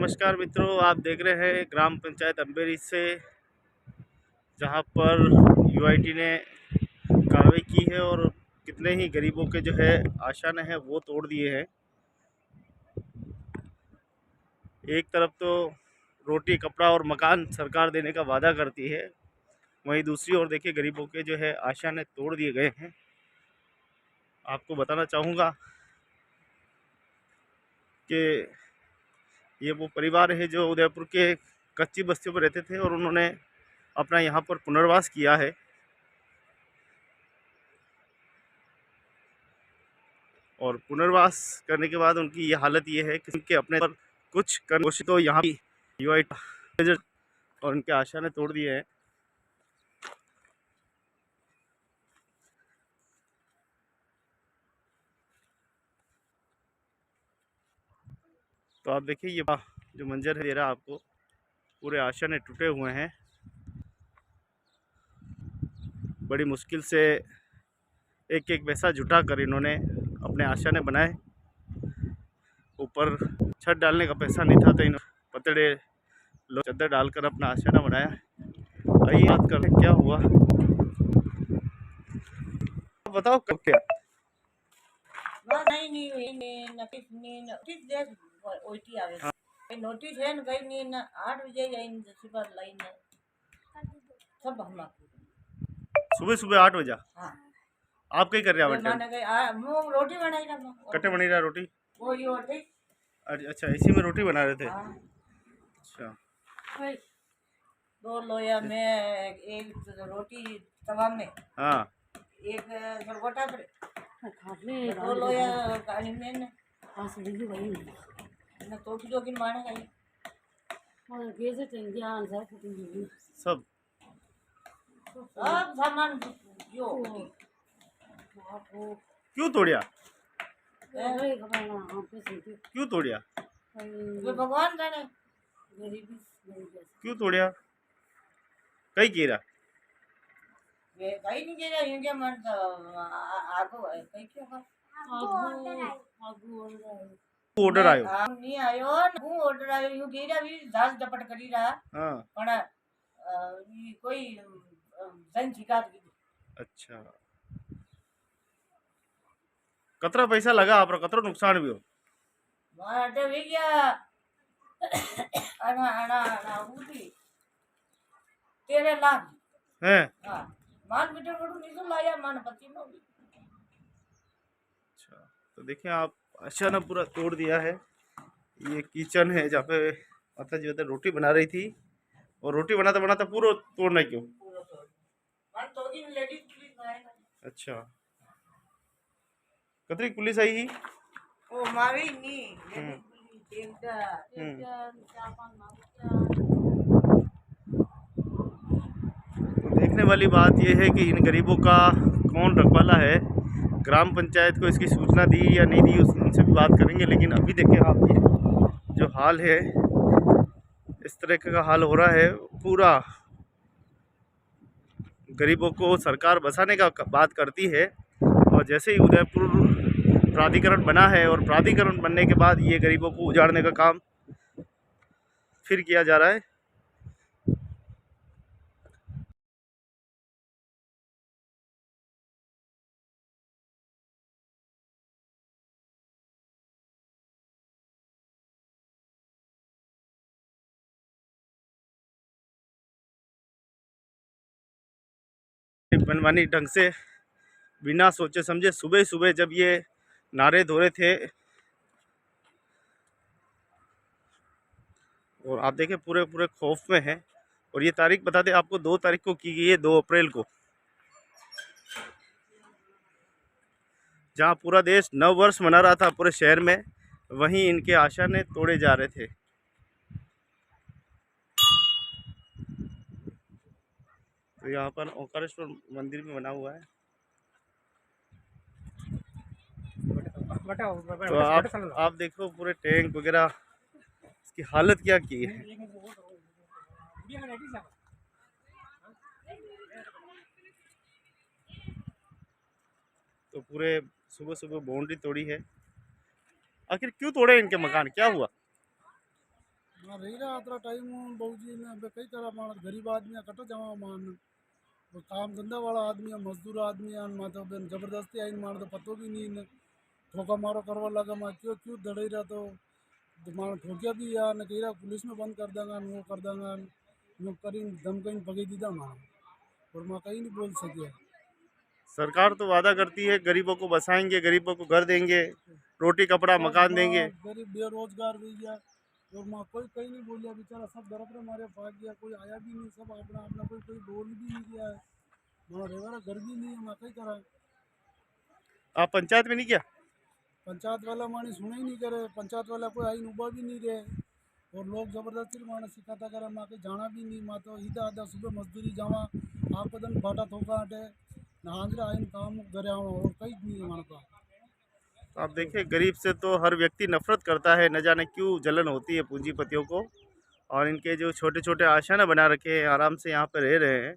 नमस्कार मित्रों, आप देख रहे हैं ग्राम पंचायत अम्बेरी से, जहां पर यूआईटी ने कार्रवाई की है और कितने ही गरीबों के जो है आशाएं हैं वो तोड़ दिए हैं। एक तरफ तो रोटी, कपड़ा और मकान सरकार देने का वादा करती है, वहीं दूसरी ओर देखिए गरीबों के जो है आशाएं तोड़ दिए गए हैं। आपको बताना चाहूँगा कि ये वो परिवार है जो उदयपुर के कच्ची बस्तियों पर रहते थे और उन्होंने अपना यहाँ पर पुनर्वास किया है। और पुनर्वास करने के बाद उनकी ये हालत ये है कि उनके अपने पर कुछ कोशिश तो यहाँ की यूआई और उनके आशा ने तोड़ दिए हैं। तो आप देखिए ये जो मंजर है दे रहा आपको, पूरे आशा ने टूटे हुए हैं। बड़ी मुश्किल से एक एक पैसा जुटा कर इन्होंने अपने आशा ने बनाए। ऊपर छत डालने का पैसा नहीं था तो इन्होंने पतड़े लोग चद्दर डालकर अपना आशियाना बनाया। आइए बात करते क्या हुआ, बताओ कब क्या। नोटिस है न कहीं नहीं 8 बजे सुबह लाइन सब हम सुबह सुबह 8 बजे। हाँ आप कहीं कर रहे हैं? माने गए मुंह रोटी बनाई ना कट्टे बनी रहा रोटी। वो ये रोटी। अच्छा, इसी में रोटी बना रहे थे। हाँ। अच्छा, 2 लोया में एक रोटी तवा में, हाँ, एक सरगोटा पर 2 लोया काली में न तो की जोगिन माने गई और कैसे ध्यान से सब सब सामान जो क्यों तोड़िया? क्यों तोड़िया? भगवान जाने क्यों तोड़िया? कई कीरा कहीं नहीं गिरा इंडिया मन आगो है कहीं क्यों ऑर्डर आयो नहीं आयो हूँ ऑर्डर आयो यू गिरा भी दास डपट करी रहा। हाँ, पण कोई जन शिकायत की। अच्छा, कतरा पैसा लगा आप कतरो नुकसान भी हो? माटे भी गया अना अना अना उठी 13 लाख हैं। हाँ मान बेटे बड़ू नहीं तो लाया मान पति नो भी। अच्छा, तो देखिए आप आशा ने पूरा तोड़ दिया है। ये किचन है जहाँ पे माता जी रोटी बना रही थी और रोटी बनाता बनाता पूरा तोड़ना क्यों? मान तो की लेडीज पुलिस आएगा। अच्छा, कतरी पुलिस आई ही? ओ मारी नी लेडीज पुलिस एक 4-5 तो देखने वाली बात यह है कि इन गरीबों का कौन रखवाला है। ग्राम पंचायत को इसकी सूचना दी या नहीं दी उनसे भी बात करेंगे, लेकिन अभी देखिए आप ये जो हाल है, इस तरह का हाल हो रहा है। पूरा गरीबों को सरकार बसाने का बात करती है और जैसे ही उदयपुर प्राधिकरण बना है और प्राधिकरण बनने के बाद ये गरीबों को उजाड़ने का काम फिर किया जा रहा है। मनमानी ढंग से बिना सोचे समझे सुबह सुबह जब ये नारे धो रहे थे, और आप देखें पूरे पूरे खौफ में हैं। और ये तारीख बता दें आपको, 2 तारीख को की गई है, 2 अप्रैल को, जहां पूरा देश नव वर्ष मना रहा था पूरे शहर में, वहीं इनके आशा ने तोड़े जा रहे थे। तो यहाँ पर ओंकारेश्वर मंदिर भी बना हुआ है। तो आप देखो पूरे टैंक वगैरह इसकी हालत क्या की है। तो पूरे सुबह सुबह बाउंड्री तोड़ी है। आखिर क्यों तोड़े इनके मकान, क्या हुआ? हाँ रही रहा अतरा टाइम बहुजी में अब कई तरह मानस गरीब आदमी कट जमा मान वो काम धंधा वाला आदमी है मजदूर आदमी है मैं तो बेन जबरदस्ती आई मान तो पतो भी नहीं ने ठोका मारो करवा लगा मैं क्यों क्यों दड़े रहा तो मान ठोकिया भी या न कही रहा पुलिस में बंद कर देंगे वो कर देंगे यूँ करी धमकई भगे दीदा मान और मैं कहीं नहीं बोल सकिया। सरकार तो वादा करती है गरीबों को बसाएंगे, गरीबों को घर देंगे, रोटी कपड़ा सब मकान देंगे। गरीब बेरोजगार भी गया और माँ कोई कहीं नहीं बोलिया बेचारा सब घर अपने मारे भाग गया कोई आया भी नहीं सब अपना अपना कोई कोई बोल भी नहीं गया है वहाँ रेवारा घर भी नहीं है मैं कहीं करा आप पंचायत में नहीं किया? पंचायत वाला मानी सुना ही नहीं करे पंचायत वाला कोई आई उबा भी नहीं रहे और लोग जबरदस्ती माने सिखाता करे माँ के जाना भी नहीं माँ तो ईदा आधा सुबह मजदूरी जावा आपको दिन बाटा थोका हटे नहांजरा आइन काम करे आवा और कहीं नहीं है हमारे पास। तो आप देखिए गरीब से तो हर व्यक्ति नफरत करता है, न जाने क्यों जलन होती है पूंजीपतियों को। और इनके जो छोटे छोटे आशियाना बना रखे हैं आराम से यहाँ पर रह रहे हैं।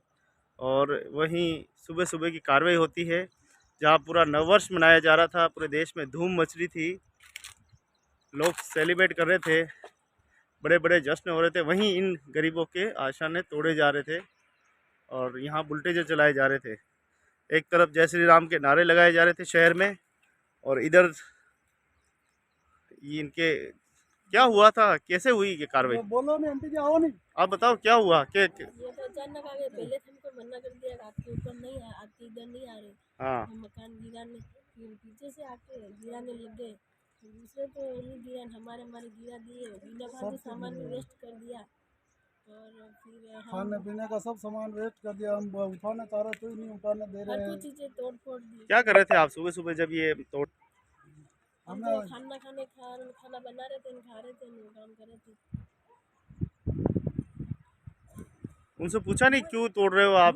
और वहीं सुबह सुबह की कार्रवाई होती है जहाँ पूरा नववर्ष मनाया जा रहा था, पूरे देश में धूम मच रही थी, लोग सेलिब्रेट कर रहे थे, बड़े बड़े जश्न हो रहे थे, वहीं इन गरीबों के आशियाने तोड़े जा रहे थे और यहाँ बुलटेजर चलाए जा रहे थे। एक तरफ जय श्री राम के नारे लगाए जा रहे थे शहर में और इधर ये इनके क्या हुआ था, कैसे हुई ये कार्रवाई? बोलो नहीं आंटी जी आओ नहीं आप बताओ क्या हुआ? ये तो अचानक आ गए पहले से हमको मना कर दिया आपके ऊपर नहीं आपके इधर नहीं आ रहे हाँ, हम मकान गिराने फिर पीछे से आके गिराने लग गए दूसरे तो नहीं गिरा हमारे हमारे गिरा दिए बिना फालतू सामान भी वेस्ट कर दिया और फिर हम खाने पीने का सब सामान वेस्ट कर दिया हम उठाने चाह रहे तो ही नहीं उठाने दे हर रहे कुछ हैं। चीजें तोड़ फोड़ दी क्या कर रहे थे आप सुबह सुबह जब ये तोड़? हम तो खाना बना रहे थे खा रहे थे काम कर रहे थे। उनसे पूछा नहीं क्यों तोड़ रहे हो आप?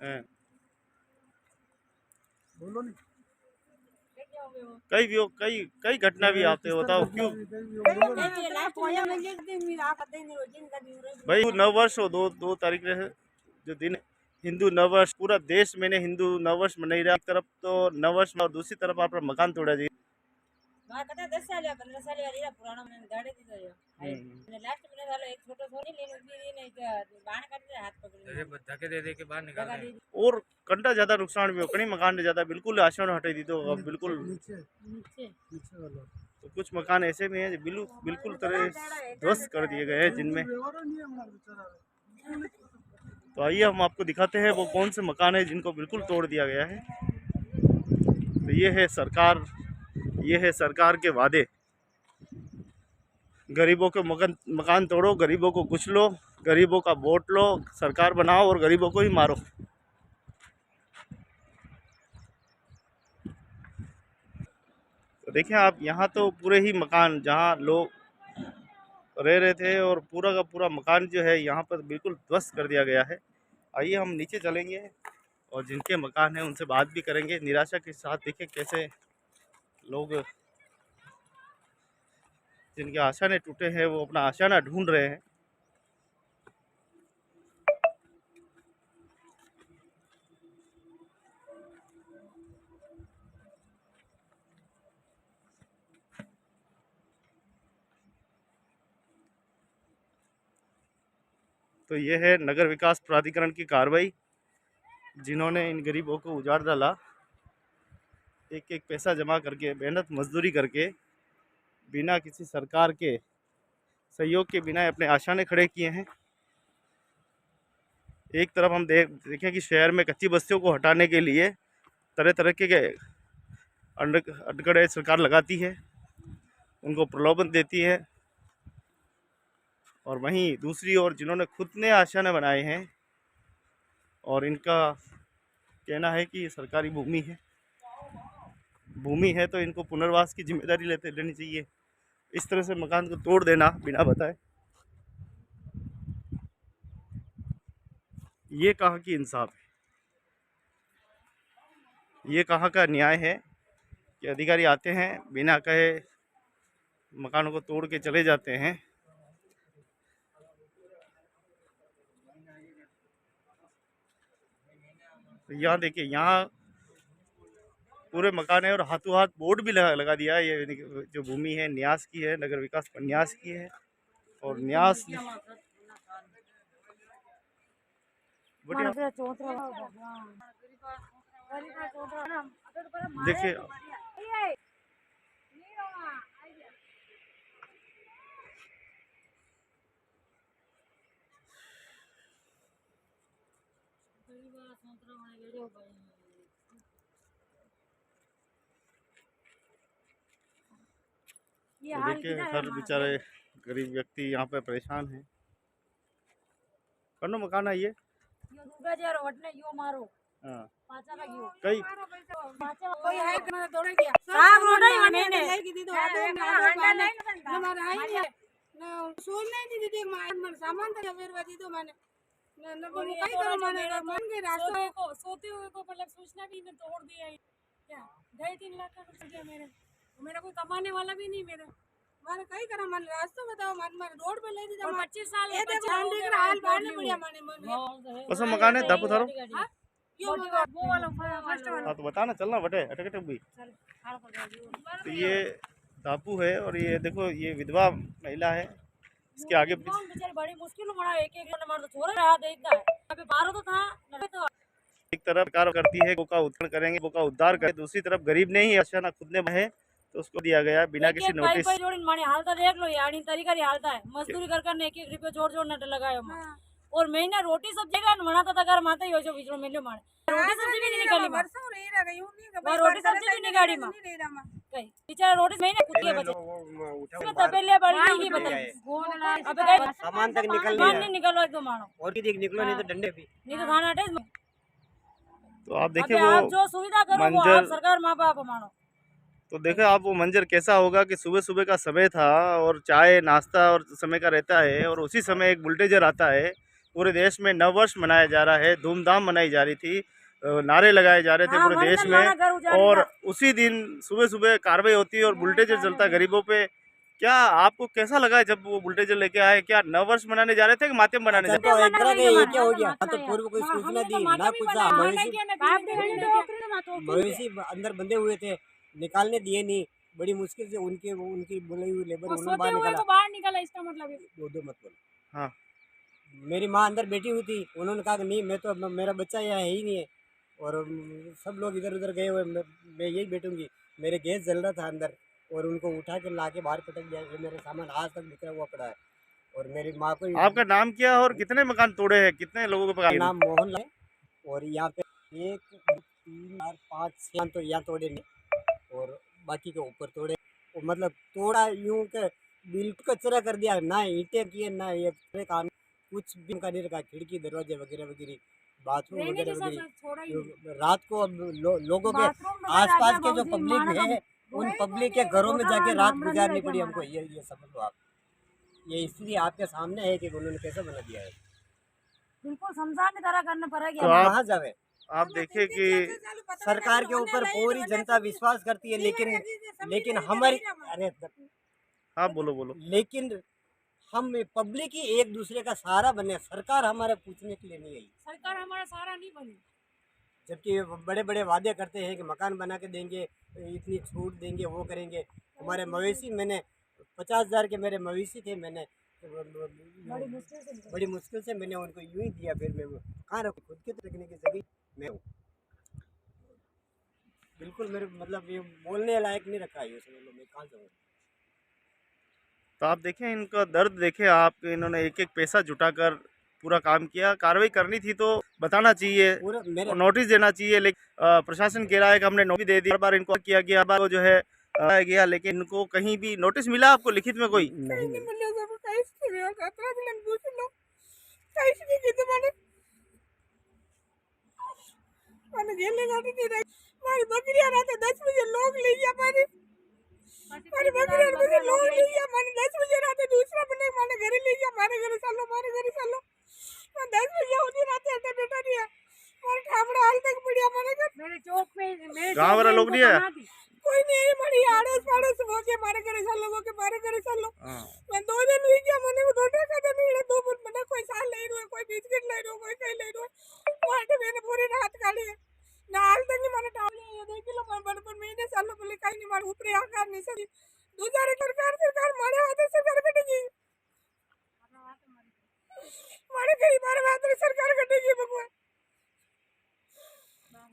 हैं, बोलो नहीं कई कई कई घटना भी आते हैं, बताओ क्यों भाई? नववर्ष हो 2 तारीख है जो दिन हिंदू नववर्ष, पूरा देश में ने हिंदू नववर्ष मना रहा। एक तरफ तो नववर्ष और दूसरी तरफ आप मकान तोड़ा जी। 10 साल या 15 साल वाली पुराना मैंने गाड़ी दी तो मैंने लास्ट में वाला एक छोटा सोनी लेने भी नहीं बाहर कर दे हाथ पकड़ अरे धक्के दे दे के बाहर निकाल दे और कंटा ज्यादा नुकसान भी हो कहीं मकान ने ज्यादा बिल्कुल आसान हटे दी तो अब बिल्कुल नीचे नीचे नीचे वाला तो कुछ मकान ऐसे में है जो बिल्कुल तरह ध्वस्त कर दिए गए हैं जिनमें। व्यवहार नहीं है हमारा बेचारा। तो आइए हम आपको दिखाते हैं वो कौन से मकान है जिनको बिल्कुल तोड़ दिया गया है। तो ये है सरकार के वादे, गरीबों के मकान तोड़ो, गरीबों को कुचलो, गरीबों का वोट लो, सरकार बनाओ और गरीबों को ही मारो। तो देखें आप यहाँ तो पूरे ही मकान जहाँ लोग रह रहे थे और पूरा का पूरा मकान जो है यहाँ पर बिल्कुल ध्वस्त कर दिया गया है। आइए हम नीचे चलेंगे और जिनके मकान हैं उनसे बात भी करेंगे। निराशा के साथ देखें कैसे लोग जिनके आशाने टूटे हैं वो अपना आशाना ढूंढ रहे हैं। तो ये है नगर विकास प्राधिकरण की कार्रवाई, जिन्होंने इन गरीबों को उजाड़ डाला, एक एक पैसा जमा करके मेहनत मजदूरी करके बिना किसी सरकार के सहयोग के बिना अपने आशाने खड़े किए हैं। एक तरफ हम देखें कि शहर में कच्ची बस्तियों को हटाने के लिए तरह तरह के अटकड़े सरकार लगाती है, उनको प्रलोभन देती है। और वहीं दूसरी ओर जिन्होंने खुद ने आशियाने बनाए हैं और इनका कहना है कि ये सरकारी भूमि है तो इनको पुनर्वास की जिम्मेदारी लेनी चाहिए। इस तरह से मकान को तोड़ देना बिना बताए, ये कहाँ की इंसाफ है? ये कहाँ का न्याय है कि अधिकारी आते हैं बिना कहे मकानों को तोड़ के चले जाते हैं। तो यहाँ देखिए, यहाँ पूरे मकान है और हाथों हाथ बोर्ड भी लगा दिया है। ये जो भूमि है न्यास की है, नगर विकास न्यास की है। और न्यास देखिए देखिए हर बेचारे गरीब व्यक्ति यहाँ पे परेशान है। कौन मकान है ये? हाँ कई कोई है कि मैं दौड़ गया साहब रोड ही मैंने दीदी तो हमारा सोन नहीं दीदी देख मैं सामान तो फिर वजी तो मैंने न को कहीं करो मैंने मन के रास्ते को सोते हुए को मतलब सूचना भी ने तोड़ दिया है क्या 2.5-3 लाख का खर्च गया मेरा कोई कमाने वाला भी नहीं मेरा मैंने कहीं करा मन रास्ता बताओ मन रोड पे ले दी 25 साल ये तो चांदी का हाल बाढ़ पड़िया मैंने कौन सा मकान है दापू थारो? यो वो वाला फर्स्ट वाला हाँ तो बताना चलना बटे अटक अटक भी। तो ये दापू है और ये देखो ये विधवा महिला है। इसके आगे बेचारे बड़ी मुश्किल में बड़ा एक ने मार तो छोड़ रहा देखता है अबे बाहर तो था तो एक तरफ कार्य करती है गो का उत्थान करेंगे, गो का उद्धार करें, दूसरी तरफ गरीब ने ही अच्छा ना खुद ने बहे तो उसको दिया गया बिना किसी नोटिस। भाई जोड़ी माने हालता देख लो यानी तरीका ही हालता है मजदूरी कर कर 1-1 रुपया जोड़ नट लगायो और महीना रोटी सब्जी का बनाता था घर माता ही हो जो बीचो मिलो माने रोटी सब्जी भी नहीं निकाली वर्षों रही रह गई नहीं रोटी सब्जी भी नहीं गाड़ी में कहीं बेचारा रोटी महीने कुछ बचे तबेले बड़ी की बता अबे सामान तक निकल नहीं निकलो तो मानो और भी देख निकलो नहीं तो डंडे भी नहीं तो खाना हटे तो आप देखिए वो आप जो सुविधा करो वो आप सरकार माँ बाप मानो। तो देखे आप वो मंजर कैसा होगा कि सुबह सुबह का समय था और चाय नाश्ता और समय का रहता है और उसी समय एक बुलडोजर आता है। पूरे देश में नववर्ष मनाया जा रहा है, धूमधाम मनाई जा रही थी, नारे लगाए जा रहे थे पूरे देश में और उसी दिन सुबह सुबह कार्रवाई होती है और बुलडोजर चलता है गरीबों पे। क्या आपको कैसा लगा जब वो बुलडोजर लेके आए? क्या नववर्ष मनाने जा रहे थे कि मातम बनाने जा रहे थे? ये क्या हो गया तो पूर्व कोई सूचना दी ना कुछ मवेशी अंदर बंधे हुए थे निकालने दिए नहीं बड़ी मुश्किल से उनकी बुलाई हुई लेबर उन्होंने बाहर निकाला इसका मतलब दो मत बोल। हाँ मेरी माँ अंदर बैठी हुई थी उन्होंने कहा कि नहीं मैं तो मेरा बच्चा यहाँ है ही नहीं है और सब लोग इधर उधर गए हुए मैं यही बैठूंगी। मेरे गैस जल रहा था अंदर और उनको उठा के ला के बाहर पटक दिया। ये मेरे सामान आज तक बिखरा हुआ पड़ा है और मेरी माँ को। आपका नाम क्या और कितने मकान तोड़े हैं, कितने लोगों को? नाम मोहन लाल और यहाँ पे 1 2 3 4 5 6 तो यहाँ तोड़े नहीं और बाकी के ऊपर तोड़े मतलब तोड़ा यूं के बिल्कुल कचरा कर दिया ना ईंटें किए ना ये काम कुछ भी का नहीं रखा। खिड़की दरवाजे वगैरह वगैरह बाथरूम वगैरह वगैरह। रात को अब लोगों के आसपास के जो पब्लिक है उन पब्लिक के घरों में जाके रात गुजारनी पड़ी हमको। ये समझ लो आप ये इसलिए आपके सामने है कि उन्होंने कैसे बना दिया है बिल्कुल समझाने तरह करना पड़ेगा। तो कहाँ जावे आप देखिए कि सरकार के ऊपर पूरी जनता विश्वास करती है लेकिन हमारी अरे हाँ बोलो लेकिन हम पब्लिक ही एक दूसरे का सहारा बने। सरकार हमारे पूछने के लिए नहीं आई। सरकार हमारा सहारा नहीं बनी जबकि बड़े बड़े वादे करते हैं कि मकान बना के देंगे इतनी छूट देंगे वो करेंगे। हमारे मवेशी मैंने 50,000 के मेरे मवेशी थे मैंने बड़ी मुश्किल से मैंने उनको यूं ही दिया। फिर मैं कहाँ रखूँ खुद के तो रखने की जगह मैं हूँ बिल्कुल मेरे मतलब ये बोलने लायक नहीं रखा है। ये समझ लो मैं कहाँ जाऊँ। तो आप देखें इनका दर्द देखें आप, इन्होंने एक एक पैसा जुटाकर पूरा काम किया। कार्रवाई करनी थी तो बताना चाहिए और नोटिस देना चाहिए, लेकिन प्रशासन कह रहा है कि हमने नोटिस दे दी। हर बार इनको किया गया बार जो है गया लेकिन इनको कहीं भी नोटिस मिला आपको लिखित में? कोई हमारी बकरियां रहते 10 बजे लोग ले गया हमारी बकरियां मुझे लोग ले गया मैंने 10 बजे रहते दूसरा बने मैंने घर ले गया हमारे घर चलो मैं 10 बजे होती रहते अड्डा बेटा नहीं है हमारे ठामड़ा हाल तक बढ़िया मेरे चौक में गाँव वाला लोग नहीं है कोई नहीं बड़ी आड़ोस पाड़ोस हो के मारे करे चलो मैं 2 दिन हुई क्या मैंने वो रोटा का नहीं 2 दिन मैंने कोई साल ले रहा कोई बिस्किट ले रहा कोई कहीं ले रहा वहां मैंने पूरी रात काटी है ना हाल तक मैंने टावली ये देख लो मैं ऊपर आकार नहीं सकी दूसरे सरकार मारे हाथ सरकार कटेगी मारे गरीब मारे हाथ सरकार कटेगी भगवान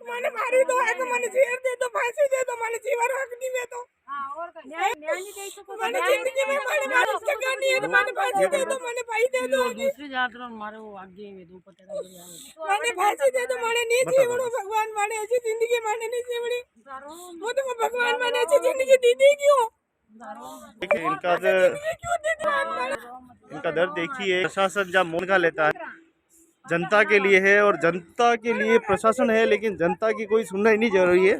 माने मारी दो है तो माने जेल दे दो फांसी दे दो माने जीवन हक नहीं दे दो न्याय नहीं दे सको माने जिंदगी में मारे जगह नहीं है तो माने फांसी दे दो माने भाई दे दो दूसरी जात मारे वो आगे में दो पटेगा माने फांसी दे दो माने नहीं जीवड़ो भगवान माने ऐसी जिंदगी माने नहीं जीवड़ी वो तो भगवान माने ऐसी जिंदगी दी दी क्यों देखिए इनका दर्द देखिए। प्रशासन जब मौन का लेता है जनता के लिए है और जनता के लिए प्रशासन है, लेकिन जनता की कोई सुनना ही नहीं जरूरी है।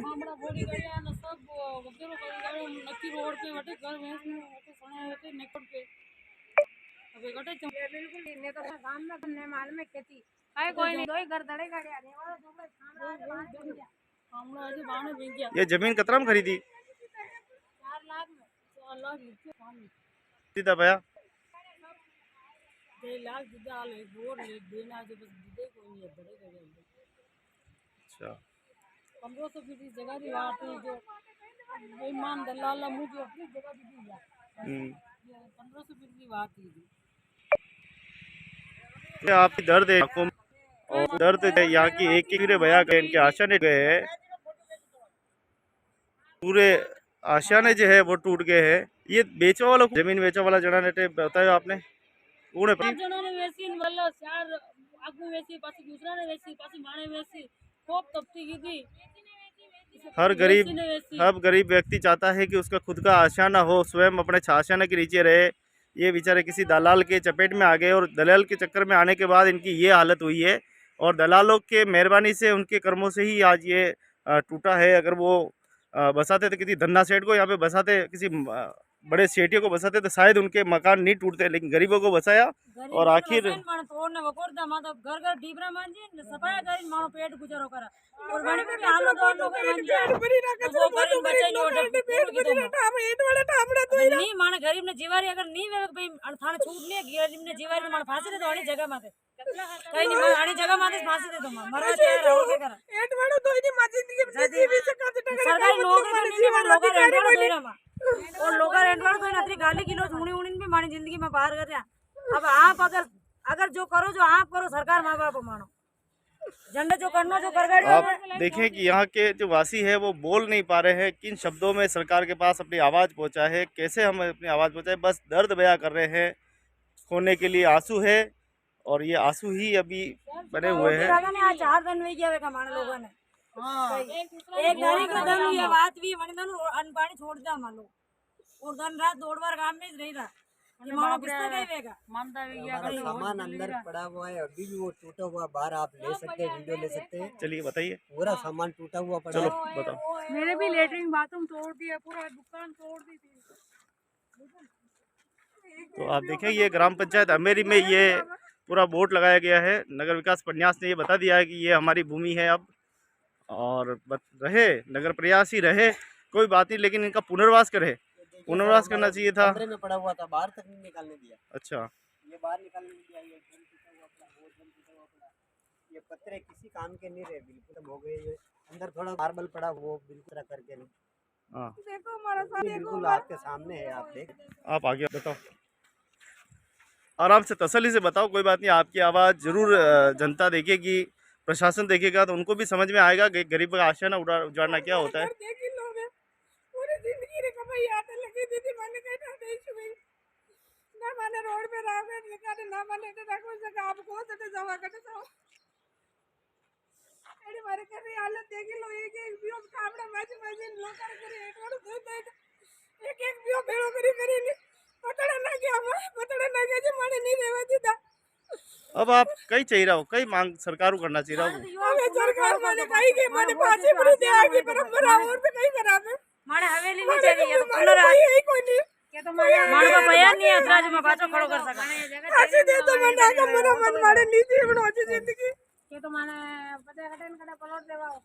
ये जमीन कतरा में खरीदी सीधा भैया अच्छा 1500 फीट की जगह थी वहाँ पे जो बेईमान दलाल मुझे अपनी जगह दी 1500 फीट की बात थी। ये आपकी दर्द है आपको और दर्द है यहाँ की एक पूरे भैया गए इनके आशाने गए है, पूरे आशाने जो है वो टूट गए है। ये बेचवा वाला जमीन बेचवा वाला जना ने बताया आपने जणों ने वेसी मतलब चार आगू वेसी पासी दूसरा ने वेसी पासी माने वेसी खूब तपती की थी। हर गरीब व्यक्ति चाहता है कि उसका खुद का आशाना हो, स्वयं अपने आशाना के नीचे रहे। ये बेचारे किसी दलाल के चपेट में आ गए और दलाल के चक्कर में आने के बाद इनकी ये हालत हुई है और दलालों के मेहरबानी से उनके कर्मों से ही आज ये टूटा है। अगर वो बसाते थे किसी धन्ना सेठ को यहाँ पे बसाते, किसी बड़े सेठियों को बसाते तो शायद उनके मकान नहीं टूटते, लेकिन गरीबों को बसाया और आखिर घर घर डीबरा मांजी सफाया करी मानो पेट गुजरो करा और बड़ी बड़ी हालत और लोग वो गरीब बच्चे नहीं माने गरीब ने जीवारी अगर नहीं वे भाई थाने छूट नहीं गरीब ने जीवारी माने फांसी दे दो आनी जगह माते कहीं नहीं आनी जगह माते फांसी दे दो मरवा चाहे रहो के करा एट वालो तो इनी मा जिंदगी में जीवी से काट सरकारी लोग नहीं लोग रेंट वाला दे रहा और लोग रेंट वाला कोई नतरी गाली किलो उनी उनी भी मानी जिंदगी में बाहर कर रहा। अब आप अगर जो करो जो आप करो सरकार माँ बाप मानो झंडे जो करना जो कर आप देखें कि यहाँ के जो वासी है वो बोल नहीं पा रहे हैं, किन शब्दों में सरकार के पास अपनी आवाज़ पहुँचा है, कैसे हम अपनी आवाज़ पहुँचाए, बस दर्द बयां कर रहे हैं। खोने के लिए आंसू है और ये आंसू ही अभी बने हुए हैं। 4 दिन में किया हमारे लोगों ने एक गाड़ी का धन हुई बात भी मणि धन अन्न पानी छोड़ दिया मान लो और दिन रात दौड़ बार काम में नहीं रहा सामान अंदर पड़ा हुआ है, अभी भी वो टूटा हुआ बाहर आप ले सकते हैं, वीडियो ले सकते हैं। चलिए बताइए पूरा सामान टूटा हुआ पड़ा चलो है। बताओ। मेरे भी लेटरिन बाथरूम तोड़ दिया, पूरा दुकान तोड़ दी थी। तो आप देखें ये ग्राम पंचायत अमेरी में ये पूरा बोर्ड लगाया गया है। नगर विकास प्रन्यास ने ये बता दिया है कि ये हमारी भूमि है अब और रहे नगर प्रयास ही रहे कोई बात नहीं, लेकिन इनका पुनर्वास करे, पुनर्वास करना चाहिए था। कमरे में पड़ा हुआ था, बाहर तक नहीं निकालने दिया। अच्छा ये बाहर निकालने नहीं दिया, ये ड्रम टूटा हुआ पड़ा, वो ड्रम टूटा हुआ पड़ा, ये पत्थर किसी काम के नहीं रहे, बिल्कुल हो गए। ये अंदर थोड़ा मार्बल पड़ा, वो बिल्कुल करके नहीं। हाँ देखो हमारा साथ बिल्कुल आपके सामने है, आप देख। आप आगे बताओ, आराम से तसल्ली से बताओ, कोई बात नहीं। आपकी आवाज़ जरूर जनता देखेगी, प्रशासन देखेगा तो उनको भी समझ में आएगा कि गरीब का आशा ना उजाड़ना क्या होता है। पूरी जिंदगी रे कमाई आते लगी दीदी माने कहता नहीं छुई ना माने रोड पे रावे निकाले ना माने तो कोई जगह आप को तो जावा करते जाओ एडी मारे कर रही हालत देखी लो एक बियो कामड़ा माजी लोग करे एक वालो दो एक बियो भेड़ो करी पतड़ा ना गया जी माने नहीं रेवा दीदा। अब आप कई चाहिए रहो, कई मांग सरकार को करना चाहिए रहो। हमें सरकार माने कहीं के माने फांसी पूरी दे आगे पर मरा और पे कहीं करा में माने हवेली नहीं चाहिए तो पुनर यही कोई नहीं के तो माने को बयान नहीं है अतराज में बातों खड़ो कर सका फांसी दे तो मना का मरा मन मारे नीचे बनो अच्छी जिंदगी के तो माने पता कटन कटा पलट देवाओ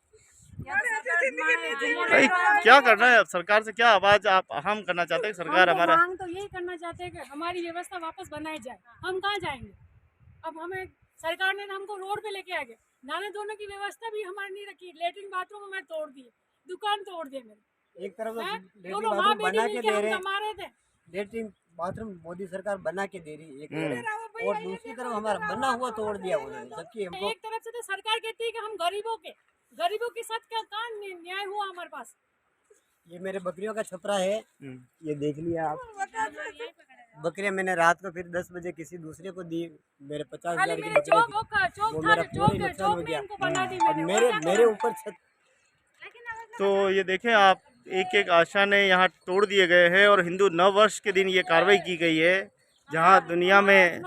भाई क्या करना है अब सरकार से, क्या आवाज आप हम करना चाहते हैं? सरकार हमारा मांग तो यही करना चाहते हैं कि हमारी व्यवस्था वापस बनाई जाए। हम कहाँ जाएंगे? अब हमें सरकार ने हमको रोड पे लेके आ गए, नहाने धोने की व्यवस्था भी हमारी नहीं रखी, लेटरिन बाथरूम हमें तोड़ दिए, दुकान तोड़ दिए मेरे, एक तरफ तो हैं? लेटरिन दोनों माँ बाथरूम बेटी बना के मिलके दे हम रहे हैं, कमा रहे थे। लेटरिन बाथरूम मोदी सरकार बना के दे रही है एक हम्म। तरफ, और दूसरी तरफ हमारा बना हुआ तोड़ दिया उन्होंने, जबकि हमको एक तरफ से तो सरकार कहती है कि हम गरीबों के साथ क्या कहाँ न्याय हुआ हमारे पास। ये मेरे बकरियों का छपरा है, हम्म। ये देख लिया आप। बकरियां मैंने रात को फिर 10 बजे किसी दूसरे को दी, मेरे 50,000 खाली की मेरे बकरियां थी, चौक वो था मेरा जो पूरा ही चौक नुकसान हो में गया। इनको बना दी और मैंने। मेरे ऊपर छत। तो ये देखें आप, एक एक आशा ने यहाँ तोड़ दिए गए हैं और हिंदू नव वर्ष के दिन ये कार्रवाई की गई है, जहाँ दुनिया में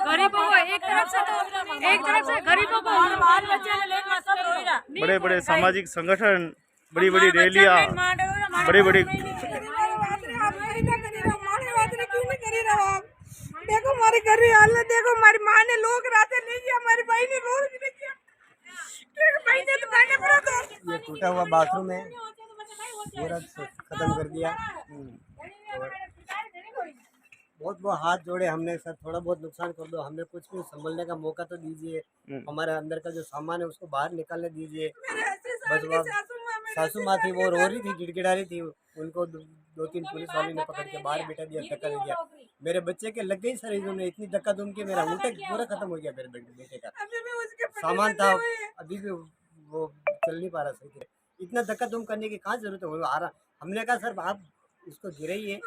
गरीबों को एक तरफ से गरीबों को बड़े बड़े सामाजिक संगठन, बड़ी बड़ी रैलियाँ, बड़ी बड़ी देखो हमारी गरीब हालत, देखो हमारी माँ ने लोग रातें नहीं किया, हमारी भाई ने रोज भी नहीं किया। भाई ने तो करना पड़ा था। ये टूटा हुआ बाथरूम है, पूरा खत्म कर दिया। बहुत बहुत हाथ जोड़े हमने, सर थोड़ा बहुत नुकसान कर दो, हमें कुछ भी संभलने का मौका तो दीजिए, हमारे अंदर का जो सामान है उसको बाहर निकालने दीजिए। बस वो सासू माँ थी, वो रो रही थी, गिड़गिड़ा रही थी, उनको 2-3 पुलिस वाले ने पकड़ के बाहर बिठा दिया, धक्का दे दिया। मेरे बच्चे के लग गई सर, इन्होंने इतनी धक्का दूम के मेरा ऊँट पूरा खत्म हो गया। मेरे बेटे का सामान था, अभी भी वो चल नहीं पा रहा सही से। इतना धक्का दुम करने की कहाँ जरूरत है, वो आ रहा। हमने कहा सर आप इसको गिराइए,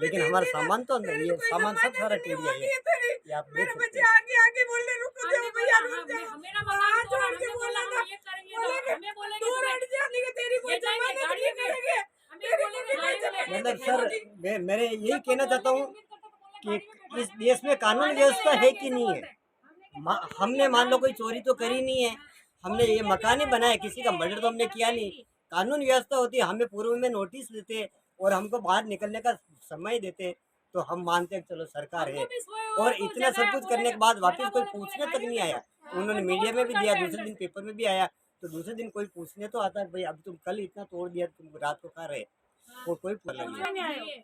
लेकिन हमारा सामान तो अंदर, ये सामान सब सारा टूट गया। ये आप देख सकते हैं। आगे बोलने रुको दो भैया, रुक जाओ। मेरा मकान तोड़ के बोला था, ये करेंगे, हमें बोलेंगे तू हट जाने के, तेरी कोई जमानत नहीं करेंगे, तेरी कोई मतलब सर मेरे यही कहना चाहता हूँ कि इस देश में कानून व्यवस्था है कि नहीं है। हमने मान लो कोई चोरी तो करी नहीं है, हमने ये मकान ही बनाया, किसी का मर्डर तो हमने किया नहीं। कानून व्यवस्था होती है, हमें पूर्व में नोटिस देते और हमको बाहर निकलने का समय देते तो हम मानते हैं चलो सरकार है। और इतना सब कुछ करने के बाद वापस कोई पूछने तक नहीं आया। उन्होंने मीडिया में भी दिया, दूसरे दिन पेपर में भी आया, तो दूसरे दिन कोई पूछने तो आता है भाई अब तुम कल इतना तोड़ दिया, तुम रात को खा रहे, कोई नहीं।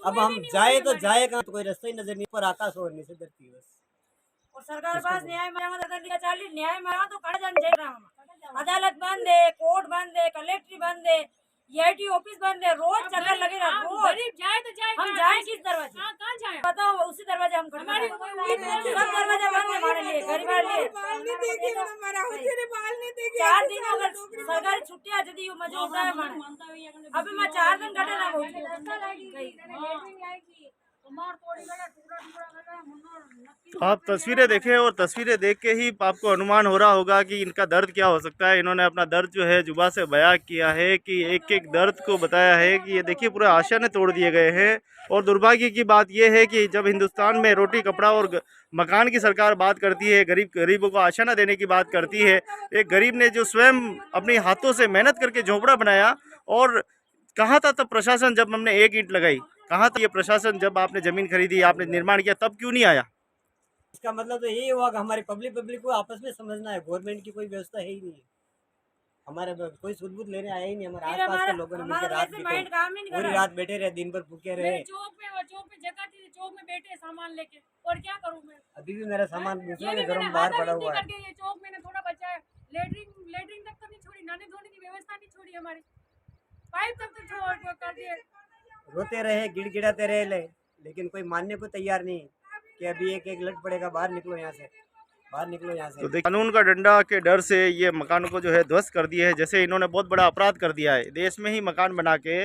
अब हम जाए तो जाए कहाँ, तो कोई रास्ता ही नजर नहीं, पर आकाश और नीचे धरती बस। और सरकार पास न्याय मांगा तो कड़ा जान जाए रहा। अदालत बंद है, कोर्ट बंद है, कलेक्ट्री बंद है, EIT ऑफिस बंद है, रोज चक्कर लगे रहा। गरीब जाए तो जाए, हम जाए किस दरवाजे? कहाँ जाए बताओ, उसी दरवाजे हम खड़े हैं। सब दरवाजा बंद है हमारे लिए, गरीब के लिए। 4 दिन अगर सरकारी छुट्टियां यदि मजा होता है हमारे, अभी मैं 4 दिन कटे ना बहुत। आप तस्वीरें देखें और तस्वीरें देख के ही आपको अनुमान हो रहा होगा कि इनका दर्द क्या हो सकता है। इन्होंने अपना दर्द जो है जुबान से बयां किया है कि एक एक दर्द को बताया है कि ये देखिए पूरे आशा ने तोड़ दिए गए हैं। और दुर्भाग्य की बात यह है कि जब हिंदुस्तान में रोटी कपड़ा और मकान की सरकार बात करती है, गरीबों को आशा न देने की बात करती है, एक गरीब ने जो स्वयं अपने हाथों से मेहनत करके झोपड़ा बनाया, और कहाँ था तब प्रशासन जब हमने एक ईंट लगाई? कहाँ था ये प्रशासन जब आपने ज़मीन खरीदी, आपने निर्माण किया, तब क्यों नहीं आया? इसका मतलब तो यही हुआ कि हमारी पब्लिक को आपस में समझना है, गवर्नमेंट की कोई व्यवस्था है ही नहीं है। हमारे कोई सुध लेने आया ही नहीं। हमारे आसपास के लोगों ने मिलकर रात पूरी रात बैठे रहे, दिन भर भूखे रहे। चौक में जगह थी, चौक में बैठे सामान लेके, और क्या करूँ मैं? अभी भी मेरा सामान दूसरों के घरों में बाहर पड़ा हुआ है। चौक में थोड़ा बचा है, लेटरिन तक तो नहीं छोड़ी, नहाने धोने की व्यवस्था नहीं छोड़ी हमारी, पाइप तक तो छोड़ कर दिए। रोते रहे, गिड़गिड़ाते रहे, लेकिन कोई मानने को तैयार नहीं कि अभी एक लट पड़ेगा, बाहर निकलो यहाँ से, बाहर निकलो यहाँ से। तो कानून का डंडा के डर से ये मकान को जो है ध्वस्त कर दिया है। जैसे इन्होंने बहुत बड़ा अपराध कर दिया है, देश में ही मकान बना के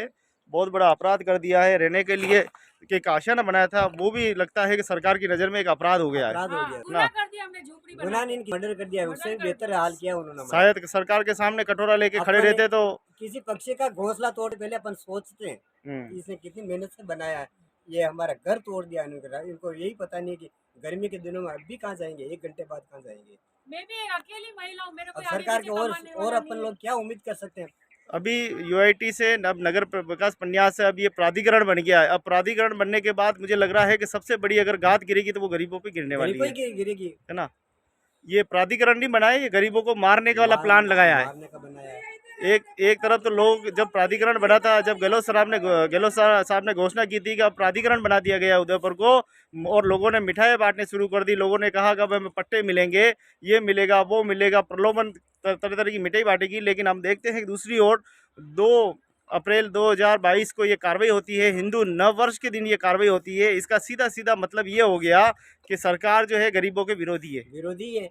बहुत बड़ा अपराध कर दिया है। रहने के लिए एक आशा न बनाया था, वो भी लगता है कि सरकार की नज़र में एक अपराध हो गया है। गुनाह कर दिया हमने, झोपड़ी गुनाह नहीं, मर्डर कर दिया, उससे बेहतर हाल किया उन्होंने। शायद सरकार के सामने कटोरा लेके खड़े रहते तो किसी पक्षी का घोंसला तोड़ पहले अपन सोचते हैं इसने कितनी मेहनत से बनाया है, ये हमारा घर तोड़ दिया इनको यही पता नहीं कि गर्मी के दिनों में अभी कहाँ जाएंगे, 1 घंटे बाद कहाँ जाएंगे। मैं भी एक अकेली महिला हूँ, मेरे को अब सरकार के और अपन लोग क्या उम्मीद कर सकते हैं। अभी UIT से अब नगर विकास प्रन्यास से अब ये प्राधिकरण बन गया है। अब प्राधिकरण बनने के बाद मुझे लग रहा है कि सबसे बड़ी अगर घात गिरेगी तो वो गरीबों पे गिरने वाली है, गिरेगी, है ना। ये प्राधिकरण नहीं बनाया, ये गरीबों को मारने का वाला प्लान लगाया है। मारने का बनाया है। एक तरफ तो लोग जब प्राधिकरण बना था, जब गहलोत साहब ने घोषणा की थी कि अब प्राधिकरण बना दिया गया उदयपुर को, और लोगों ने मिठाई बांटने शुरू कर दी। लोगों ने कहा कि अब हमें पट्टे मिलेंगे, ये मिलेगा, वो मिलेगा, प्रलोभन तरह तरह की मिठाई बांटेगी। लेकिन हम देखते हैं कि दूसरी ओर 2 अप्रैल 2022 को ये कार्रवाई होती है, हिंदू नव वर्ष के दिन ये कार्रवाई होती है। इसका सीधा सीधा मतलब ये हो गया कि सरकार जो है गरीबों के विरोधी है। विरोधी है।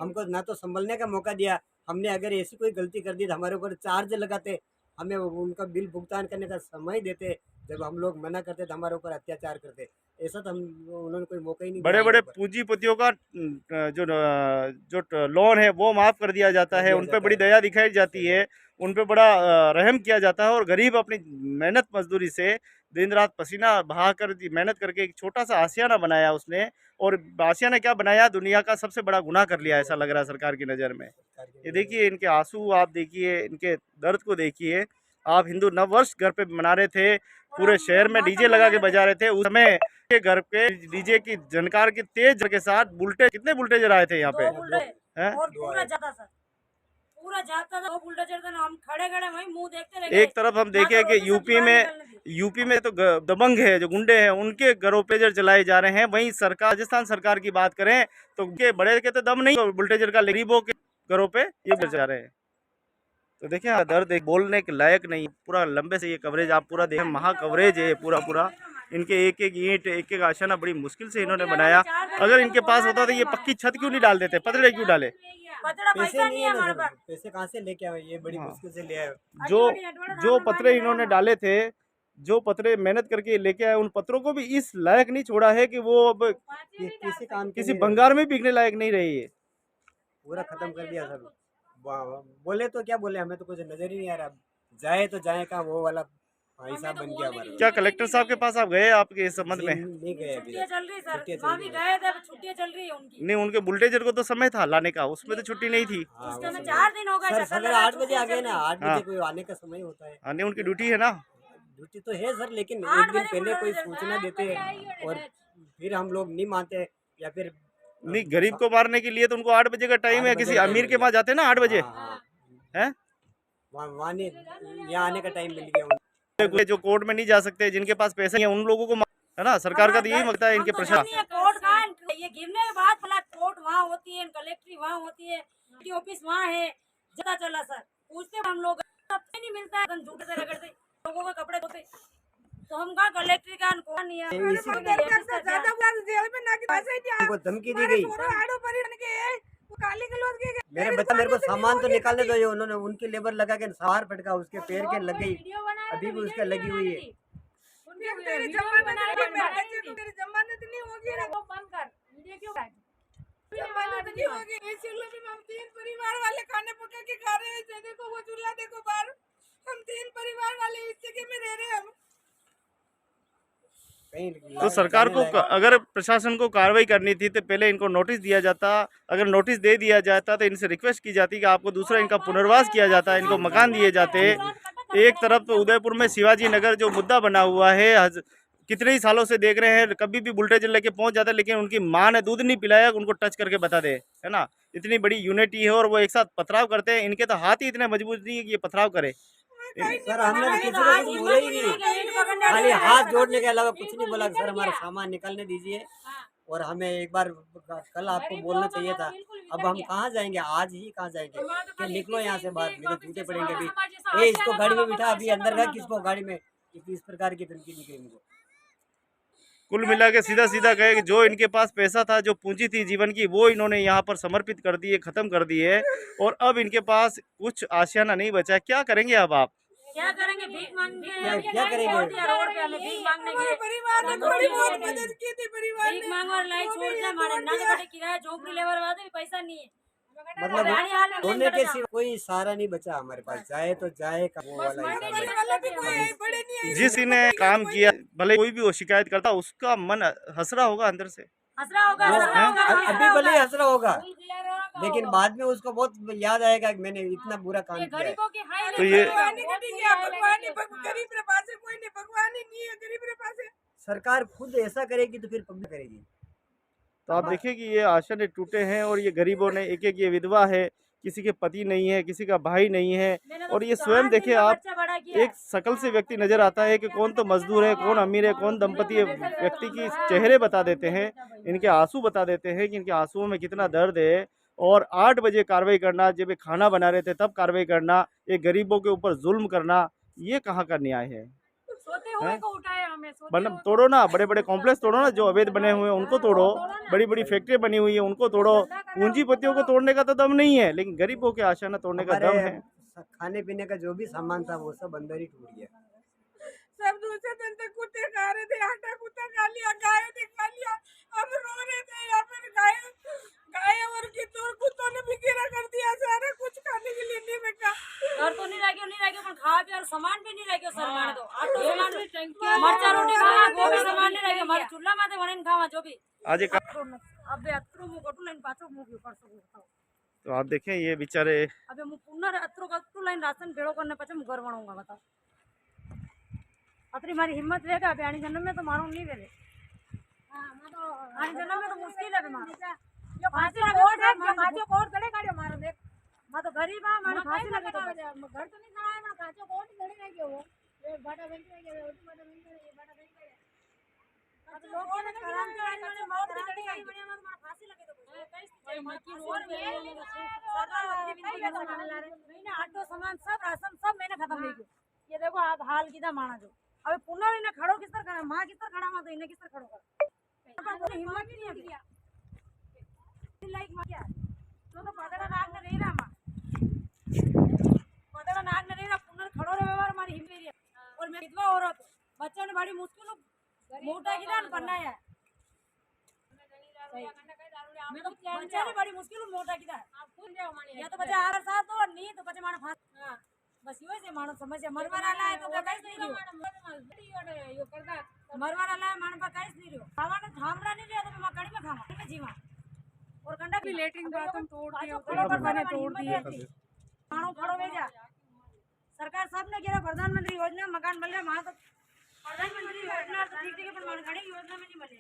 हमको ना तो संभलने का मौका दिया, हमने अगर ऐसी कोई गलती कर दी तो हमारे ऊपर चार्ज लगाते, हमें उनका बिल भुगतान करने का समय देते, जब हम लोग मना करते तो हमारे ऊपर अत्याचार करते। ऐसा तो हम उन्होंने कोई मौका ही नहीं दिया। बड़े बड़े पूंजीपतियों का जो लोन है वो माफ़ कर दिया जाता है, उन पर बड़ी दया दिखाई जाती है, उन पर बड़ा रहम किया जाता है। और गरीब अपनी मेहनत मजदूरी से दिन रात पसीना बहा कर मेहनत करके एक छोटा सा आशियाना बनाया उसने, और आशियाना क्या बनाया, दुनिया का सबसे बड़ा गुनाह कर लिया ऐसा लग रहा है सरकार की नज़र में। ये देखिए इनके आंसू, आप देखिए इनके दर्द को देखिए। आप हिंदू नव वर्ष घर पे मना रहे थे, पूरे शहर में डीजे लगा के बजा रहे थे, उस समय के घर पे डीजे की झनकार की तेज के साथ बुलटे, कितने बुलटेजर आए थे यहाँ पे हैं? और पूरा जाता सर, पूरा जाता था, वो बुलडोजर था ना, हम खड़े वहीं मुंह देखते रह गए। एक तरफ हम देखे कि यूपी में तो दबंग है, जो गुंडे हैं, उनके घरों पे जो चलाए जा रहे हैं। वहीं सरकार, राजस्थान सरकार की बात करें तो उनके बड़े के तो दम नहीं बुलटेजर का, गरीबों के घरों पे ये बच जा रहे हैं। तो देखिए दर्द एक बोलने के लायक नहीं। पूरा लंबे से ये कवरेज आप पूरा देखें, महा कवरेज है पूरा। इनके एक एक ईंट, एक एक आशियाना बड़ी मुश्किल से इन्होंने बनाया। अगर इनके पास होता तो ये पक्की छत क्यों नहीं डाल देते, पतले क्यों डाले? पैसे नहीं है हमारे पास, पैसे कहाँ से लेके आए, ये बड़ी मुश्किल से ले आए। जो पत्रे इन्होंने डाले थे, जो पत्रे मेहनत करके लेके आए, उन पत्रों को भी इस लायक नहीं छोड़ा है कि वो अब किसी भंगार में बिकने लायक नहीं रही है। पूरा खत्म कर दिया सब। बोले तो क्या बोले, हमें तो कुछ नजर ही नहीं आ रहा। जाए तो जाए का वो वाला हिसाब बन गया हमारा। क्या कलेक्टर साहब के पास आप गए आपके इस संबंध में? नहीं गए अभी। छुट्टियां चल रही सर, वहाँ भी गए थे, छुट्टियां चल रही है उनकी। नहीं, उनके बुलटेजर को तो समय था लाने का, उसमें तो छुट्टी नहीं थी। उसके में 4 दिन हो गए। सर 8 बजे आ गए ना, 8 बजे कोई आने का समय होता है। हाँ, नहीं उनकी ड्यूटी है ना। ड्यूटी तो है सर, लेकिन एक दिन पहले कोई सूचना देते हैं और फिर हम लोग नहीं मानते, या फिर नहीं, गरीब को मारने के लिए तो उनको 8 बजे का टाइम है। किसी अमीर के पास जाते हैं ना 8 बजे हैं, वहाँ यहाँ आने का टाइम मिल गया। जो कोर्ट में नहीं जा सकते, जिनके पास पैसे नहीं है, उन लोगों को है ना। सरकार का तो यही मकता है इनके प्रशासन। कोर्ट कहाँ, ये गिरने के बाद कोर्ट वहाँ होती है, कलेक्ट्री वहाँ होती है, ऑफिस वहाँ है, जगह चला सर पूछते हम लोग, नहीं मिलता है, झूठे से रगड़ते लोगों के कपड़े धोते, तो हम कहा कलेक्ट्री का कौन नहीं है। उनको धमकी दी गई, मेरे बच्चा मेरे को सामान तो निकालने दो, ये उन्होंने उनकी लेबर लगा के सवार पटका, उसके पैर के लग गई, अभी भी उसका लगी हुई है। जमानत नहीं होगी ना, वो बंद कर, वीडियो क्यों जमानत नहीं होगी। इस चूल्हे पे हम 3 परिवार वाले खाने पका के खा रहे हैं। देखो वो चूल्हा, देखो बाहर, हम 3 परिवार वाले इस जगह में रह रहे हैं हम। तो सरकार को अगर प्रशासन को कार्रवाई करनी थी तो पहले इनको नोटिस दिया जाता। अगर नोटिस दे दिया जाता तो इनसे रिक्वेस्ट की जाती कि आपको दूसरा इनका पुनर्वास किया जाता, इनको मकान दिए जाते। एक तरफ तो उदयपुर में शिवाजी नगर जो मुद्दा बना हुआ है, कितने ही सालों से देख रहे हैं, कभी भी बुलटेजर लेके पहुंच जाता है, लेकिन उनकी माँ ने दूध नहीं पिलाया उनको टच करके बता दे, है ना। इतनी बड़ी यूनिटी है और वो एक साथ पथराव करते हैं। इनके तो हाथ ही इतने मजबूत नहीं है कि ये पथराव करे। सर हमने किसी को कुछ बोला ही नहीं, खाली हाथ जोड़ने के अलावा कुछ नहीं बोला। सर हमारा सामान निकालने दीजिए, और हमें एक बार कल आपको बोलना चाहिए था। अब हम कहाँ जाएंगे, आज ही कहाँ जाएंगे, कि निकलो यहाँ से बाहर, मेरे जूते पड़ेंगे अभी। ये इसको गाड़ी में बिठा, अभी अंदर रख किसको गाड़ी में, इस प्रकार की धमकी दी गई इनको। कुल मिला के सीधा सीधा कहे कि जो इनके पास पैसा था, जो पूंजी थी जीवन की, वो इन्होंने यहाँ पर समर्पित कर दी है, खत्म कर दी है, और अब इनके पास कुछ आशियाना नहीं बचा है। क्या करेंगे अब आप? क्या करेंगे, भीख मांगेंगे। क्या करेंगे? रोड पे हमें भीख मांगने के लिए, परिवार ने थोड़ी बहुत मदद की थी, परिवार भीख मांग और लाइट छोड़ दिया हमारे, ना तो किराया झोंपड़ी लेबर वाले भी पैसा नहीं है। मतलब रोने के सिवा कोई सहारा नहीं बचा हमारे पास। जाए तो जाए का वो वाला हिसाब। जिस ने काम किया, भले कोई भी वो शिकायत करता, उसका मन हंस रहा होगा अंदर से, हंस रहा होगा। अभी भले हंस रहा होगा, लेकिन बाद में उसको बहुत याद आएगा कि मैंने इतना बुरा काम किया है। तो ये सरकार खुद ऐसा करेगी तो फिर पब्लिक करेगी। तो आप देखिए कि ये आशा ने टूटे हैं, और ये गरीबों ने एक एक, ये विधवा है, किसी के पति नहीं है, किसी का भाई नहीं है। मैंने तो और ये 4 स्वयं दिन देखिए में आप, बच्चा बड़ा किया एक शकल से व्यक्ति नजर आता है कि कौन तो मजदूर है, कौन अमीर है, कौन दंपति है। व्यक्ति की चेहरे बता देते हैं, इनके आंसू बता देते हैं कि इनके आंसुओं में कितना दर्द है। और 8 बजे कार्रवाई करना, जब ये खाना बना रहे थे तब कार्रवाई करना, ये गरीबों के ऊपर जुल्म करना, ये कहाँ का न्याय है? सोते हुए हैं? को उठाया हमें, सोते मतलब हुए तोड़ो ना, बड़े बड़े कॉम्प्लेक्स तोड़ो ना, जो अवैध बने हुए हैं उनको तोड़ो, बड़ी बड़ी फैक्ट्री बनी हुई है उनको तोड़ो। पूंजीपतियों को तोड़ने का तो दम नहीं है, लेकिन गरीबों के आशाना तोड़ने का दम है। खाने पीने का जो भी सामान था वो सब अंदर ही टूट गया। सब दूसरे दिन तक कुत्ते खा रहे थे, आटा कुत्ता खा लिया, गाय ने खा लिया। हम रो रहे थे यहाँ पर, गाय और कुत्तों ने भी गिरा कर दिया सारा कुछ, खाने के लिए नहीं बचा। घर तो नहीं रह पण खावा पीवा सामान भी नहीं रह गयो सर। माने तो आटो सामान, मरचा रोटी खावा, वो भी सामान नहीं रह गयो। मारे चूल्हा माथे वणीने खावा जो भी आज एक अबे अत्रो मु कटु लाइन पाछो मु कर सकू। तो आप देखें ये बेचारे, अबे मु पुनः अत्रो कटु लाइन राशन भेड़ो करने पछे मु घर बनाऊंगा। बताओ अतरी मारी हिम्मत वे का आनी जन्म में तो मारू नहीं वेले। हां मैं तो आनी जन्म में तो मुश्किल है मारो। यो फांसी का कोट है, जो काचो कोट गड़े काढ्यो मारो देख। मैं तो गरीब हां, माने फांसी लगे तो घर तो नहीं खाया ना, काचो कोट गड़े नहीं गयो वो। ये बाटा बैंक में गया, वो बाटा बैंक में, ये बाटा बैंक में। अब लोग ने कराम के मौत की गड़ी आई बढ़िया मत मार फांसी लगे तो कोई मक्की रोड पे सरकार अपनी भी नहीं माने ला रहे। महीने आटो सामान सब राशन सब मैंने खत्म ले गयो। ये देखो आप हाल कीदा माना जो अबे पुनः इन्हें खड़ो किस तरह करा, मां किस तरह खड़ा मां तो इन्हें किस तरह खड़ो कर पर कोई हिम्मत ही नहीं है। लाइक मां क्या तो पदरा नाग ने नहीं रहा मां, पदरा नाग ने नहीं रहा पुनः खड़ो रे व्यवहार हमारी हिम्मत है। और मैं विधवा औरत बच्चा ने बड़ी मुश्किल मोटा किदा बनना है। मैं तो बच्चा ने बड़ी मुश्किल मोटा किदा या तो बच्चा आगर साथ तो नहीं तो बच्चा माने फांस। हां बस यो से मानो समस्या मरवार आला है तो काईस नहीं रियो, यो करदा मरवार आला है मानो पर काईस नहीं रियो। खावाने थामरा नहीं रियो तो मैं कड़ी में खावा में जीवा। और कंडा भी लेटरिन बाथरूम तोड़ दिया, खड़ो पर बने तोड़ दिए। मानो खड़ो में जा सरकार सब ने केरा प्रधानमंत्री योजना मकान मिल रहा मां तो प्रधानमंत्री योजना तो ठीक है पर मानो घड़ी योजना में नहीं मिले।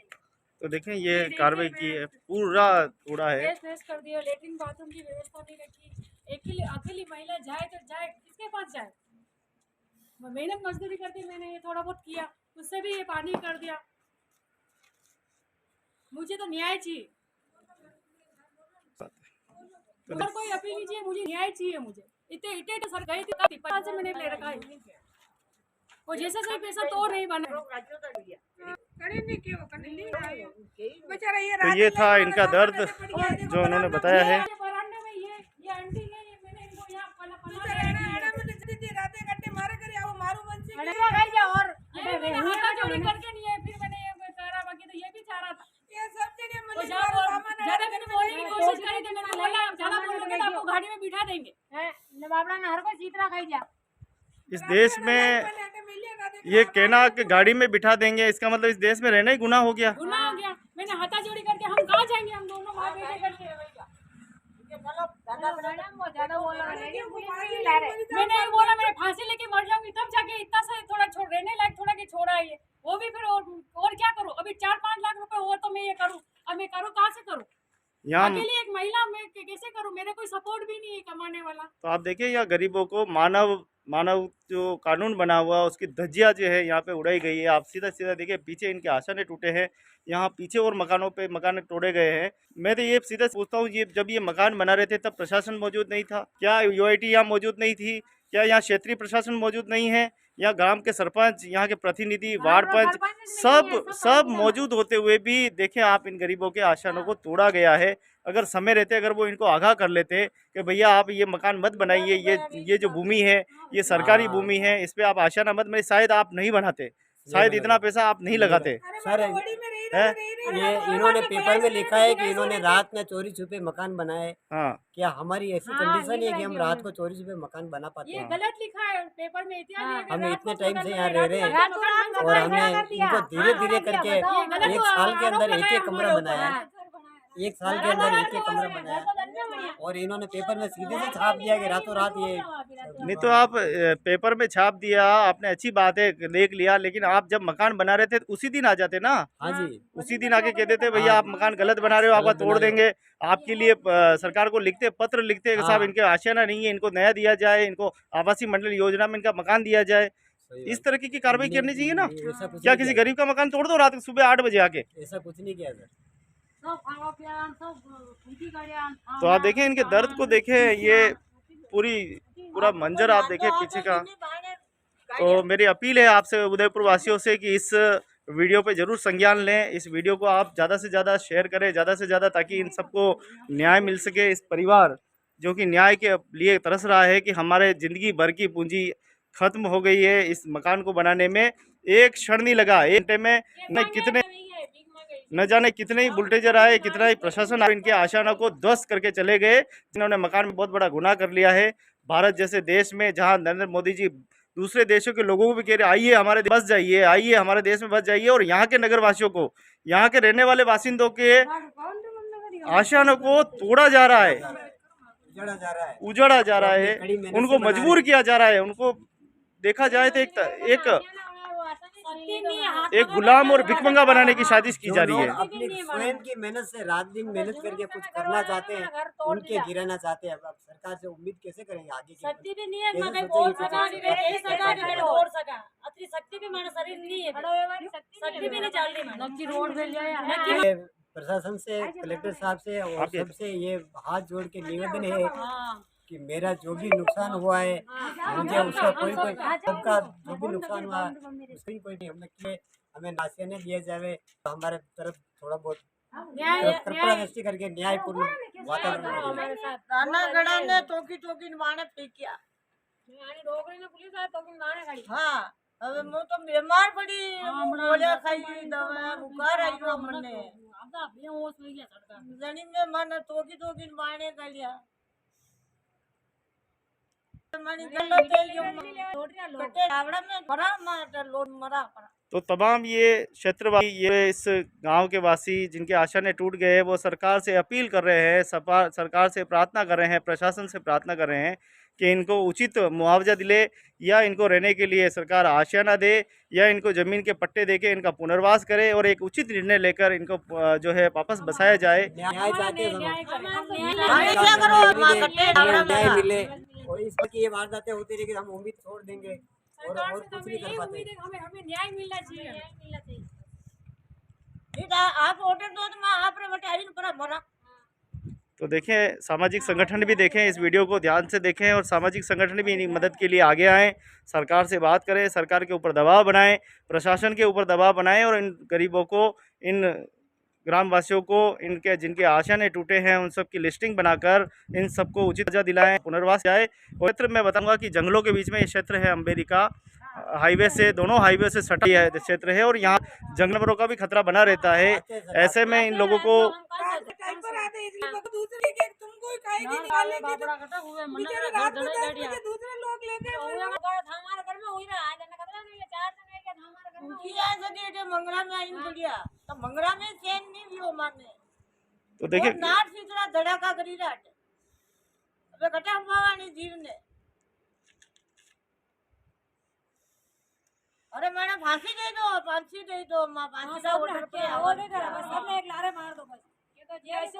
तो देखें ये कार्रवाई की है, पूरा कूड़ा है। फेस कर दिया, लेटरिन बाथरूम की व्यवस्था नहीं रखी। अकेली महिला जाए तो जाए किसके पास जाए? मेहनत मजदूरी करती मैंने ये थोड़ा बहुत किया, उससे भी ये पानी कर दिया। मुझे तो न्याय चाहिए, और कोई अपील नहीं चाहिए, मुझे न्याय चाहिए। मुझे इतने इटे सर गई थी 5 से मैंने ले रखा है और जैसा सही पैसा तो नहीं बना। तो ये था इनका दर्द जो उन्होंने बताया है। गाड़ी में बिठा देंगे बाबड़ा ने हर कोई जीतना खाई जा। इस देश में ये कहना कि गाड़ी में बिठा देंगे, इसका मतलब इस देश में रहना ही गुनाह हो गया। गुनाह हो गया। मैंने हाथा जोड़ी करके हम कहाँ जाएंगे, हम दोनों माँ बेटे करके। मैंने बोला मैं फांसी लेके मर जाऊंगी तब जाके इतना सा थोड़ा छोड़ रहने लायक थोड़ा के छोड़ा है, वो भी फिर और क्या करूं? अभी 4-5 लाख रुपए हो तो मैं ये करूं, अब मैं करूं कहाँ से करूं? अकेली एक महिला मैं कैसे करूं? मेरे कोई सपोर्ट भी नहीं है कमाने वाला। तो आप देखिए यहाँ गरीबों को मानव जो कानून बना हुआ उसकी धज्जियाँ जो है यहाँ पे उड़ाई गई है। आप सीधा सीधा देखिए पीछे इनके आशाने टूटे हैं, यहाँ पीछे और मकानों पे मकान तोड़े गए हैं। मैं तो ये सीधा पूछता हूँ, ये जब ये मकान बना रहे थे तब प्रशासन मौजूद नहीं था क्या? यूआईटी यहाँ मौजूद नहीं थी क्या? यहाँ क्षेत्रीय प्रशासन मौजूद नहीं है? यहाँ ग्राम के सरपंच, यहाँ के प्रतिनिधि, वार्ड पंच सब मौजूद होते हुए भी देखें आप इन गरीबों के आशानों को तोड़ा गया है। अगर समय रहते अगर वो इनको आगाह कर लेते कि भैया आप ये मकान मत बनाइए, ये जो भूमि है ये सरकारी भूमि है, इस पे आप आशाना मत बनाइए, शायद आप नहीं बनाते, शायद इतना पैसा आप नहीं लगाते। सर ये इन्होंने पेपर में लिखा है कि इन्होंने रात में चोरी छुपे मकान बनाए। हाँ क्या हमारी ऐसी कंडीशन है कि हम रात को चोरी छुपे मकान बना पाते ये हैं? गलत लिखा है पेपर में। हम इतने टाइम से यहाँ रह रहे हैं और हमने इनको धीरे धीरे करके 1 साल के अंदर एक कमरा बनाया, 1 साल के अंदर एक कमरा बनाया। और इन्होंने पेपर में सीधे से छाप दिया कि रातों रात ये नहीं तो आप पेपर में छाप दिया, आपने अच्छी बात है, देख लिया, लेकिन आप जब मकान बना रहे थे तो उसी दिन आ जाते ना। हाँ जी, उसी दिन आके कहते थे भैया आप मकान गलत बना रहे हो, आपका गलत तोड़ बना रहे हो। देंगे। आपके लिए सरकार को लिखते पत्र लिखते कि साहब हाँ। इनके आशियाना नहीं है, इनको नया दिया जाए, इनको आवासीय मंडल योजना में इनका मकान दिया जाए। सही इस बात। तरह की कार्रवाई करनी चाहिए ना। नहीं, ऐसा कुछ क्या नहीं किसी किया। गरीब का मकान तोड़ दो रात को सुबह 8 बजे आके? ऐसा कुछ नहीं किया सर। तो आप देखें इनके दर्द को देखें, ये पूरा मंजर आप देखें पीछे का। तो मेरी अपील है आपसे उदयपुर वासियों से कि इस वीडियो पे जरूर संज्ञान लें। इस वीडियो को आप ज़्यादा से ज़्यादा शेयर करें, ज़्यादा से ज़्यादा, ताकि इन सबको न्याय मिल सके। इस परिवार जो कि न्याय के लिए तरस रहा है कि हमारे ज़िंदगी भर की पूंजी खत्म हो गई है, इस मकान को बनाने में एक क्षण नहीं लगा। एक घंटे में न जाने कितने ही बुलडोजर आए, कितना ही प्रशासन इनके आशियाना को ध्वस्त करके चले गए। जिन्होंने मकान में बहुत बड़ा गुनाह कर लिया है। भारत जैसे देश में जहां नरेंद्र मोदी जी दूसरे देशों के लोगों को भी कह रहे आइए हमारे बस जाइए, आइए हमारे देश में बस जाइए, और यहाँ के नगर वासियों को, यहाँ के रहने वाले बासिंदों के आशियानों को तोड़ा जा रहा है, उजड़ा जा रहा है। उजड़ा जा रहा है, कड़ी मेहनत उनको से बना मजबूर किया जा रहा है। उनको देखा जाए तो एक गुलाम और भिखमंगा बनाने की साजिश की जो जा रही लोग है। अपनी स्वयं की मेहनत से रात दिन मेहनत करके कुछ करना चाहते हैं, उनके गिराना चाहते हैं। अब सरकार से उम्मीद कैसे करेंगे आगे की? शक्ति भी नहीं है, कैसे ना कहीं सोचेंगे बोल कुछ सका, ऐसे? नहीं कहीं सका, नहीं कहीं तोड़ सका। अतरी शक्ति भी माने शरीर नहीं है, शक्ति भी नहीं चल रही माने। नक्की रोड पे लिया ये प्रशासन से, कलेक्टर साहब से और सबसे ये हाथ जोड़ के निवेदन है कि मेरा जो भी नुकसान हुआ है, मुझे उसका कोई सबका जो भी नुकसान हुआ उसकी कोई नहीं हमें नासियाने दिया जाए, तो हमारे तरफ थोड़ा बहुत कृपा दृष्टि करके न्यायपूर्ण वातावरण मिले। रानागढ़ा ने टोकी टोकी माने फेंकिया। यानी डोगरी ने पुलिस आया तो भी माने गाड़ी। हाँ, હવે હું તો બીમાર પડી, બોલ્યા ખાઈ દવા બુખાર આવ્યો મને. अब तो बेहोश हो गया सड़का। જણી ને મને ટોકી ટોકી માણે કાઢ્યા. મને ગલ્લો થઈ ગયો. કટે આવડા में भरा मार लोड मरा पड़ा. तो तमाम ये क्षेत्रवासी, ये इस गांव के वासी जिनके आशियाने टूट गए हैं, वो सरकार से अपील कर रहे हैं, सरकार से प्रार्थना कर रहे हैं, प्रशासन से प्रार्थना कर रहे हैं कि इनको उचित मुआवजा दिले, या इनको रहने के लिए सरकार आशियाना दे, या इनको ज़मीन के पट्टे देके इनका पुनर्वास करे, और एक उचित निर्णय लेकर इनको जो है वापस बसाया जाए। न्याय चाहते हैं न्याय न्याय मिले, और इस की ये वारदातें होती रही कि हम उम्मीद छोड़ देंगे और कुछ नहीं कर पाते। हमें न्याय मिलना चाहिए, न्याय मिलना चाहिए। बेटा आप ऑर्डर दो तो मैं आप रे बटे आई पर मरा. तो देखें, सामाजिक संगठन भी देखें, इस वीडियो को ध्यान से देखें, और सामाजिक संगठन भी इनकी मदद के लिए आगे आएँ, सरकार से बात करें, सरकार के ऊपर दबाव बनाएं, प्रशासन के ऊपर दबाव बनाएं, और इन गरीबों को, इन ग्रामवासियों को, इनके जिनके आशियाने टूटे हैं, उन सब की लिस्टिंग बनाकर इन सबको उचित मुआवजा दिलाएं, पुनर्वास जाए। और क्षेत्र में बताऊंगा कि जंगलों के बीच में ये क्षेत्र है, अम्बेरिका हाईवे से, दोनों हाईवे से सटा यह क्षेत्र है, और यहाँ जानवरों का भी खतरा बना रहता है। ऐसे में इन लोगों को टाइम पर आते इसलिए दूसरे के तुमको खाएगी निकालेंगे तो बेचारे रात को 10 बजे दूसरे लोग लेके हमारे घर में हुई ना आज ना खतरा नहीं है, 4 दिन है कि हमारे घर में हुई किया सके जे मंगरा में आइन बढ़िया तो मंगरा में चैन नहीं वियो माने तो देखिए, नाट सीतरा धड़ाका करी राट अबे कटा मावानी जीव ने. अरे मैंने फांसी दे दो मां फांसी का ऑर्डर पे वो दे दे बस, सबने एक लारे मार दो बस। ये तो जे ऐसे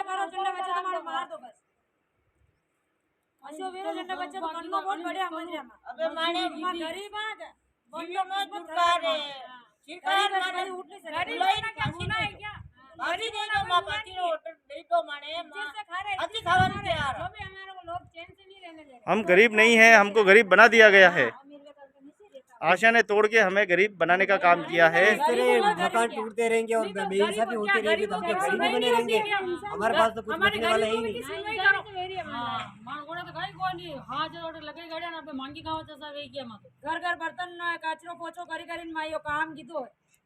करो चंडा बच्चा तुम्हारे मार दो बस। ऐसे वीरो चंडा बच्चा तो बननो बहुत बढ़िया मंजरा में। अबे माने गरीब आ जीव में दुर्कार है शिकार माने उठने से गाड़ी लई क्या सुना है क्या? फांसी दे दो मां फांसी का ऑर्डर दे दो माने जिससे खा रहे अच्छी खावन तैयार जो भी हमारे को लोग चैन से नहीं रहने दे रहे। हम गरीब नहीं हैं, हमको गरीब बना दिया गया है। आशियाने तोड़ के हमें गरीब बनाने का काम किया है। इस तरह मकान टूटते रहेंगे और बेइंसाफी होती रहेगी तो हम क्या गरीब ही बने रहेंगे? हमारे पास तो कुछ बचने वाला है ही नहीं। घर घर बर्तन कचरो पोछो करी करी माइयो काम कीधो।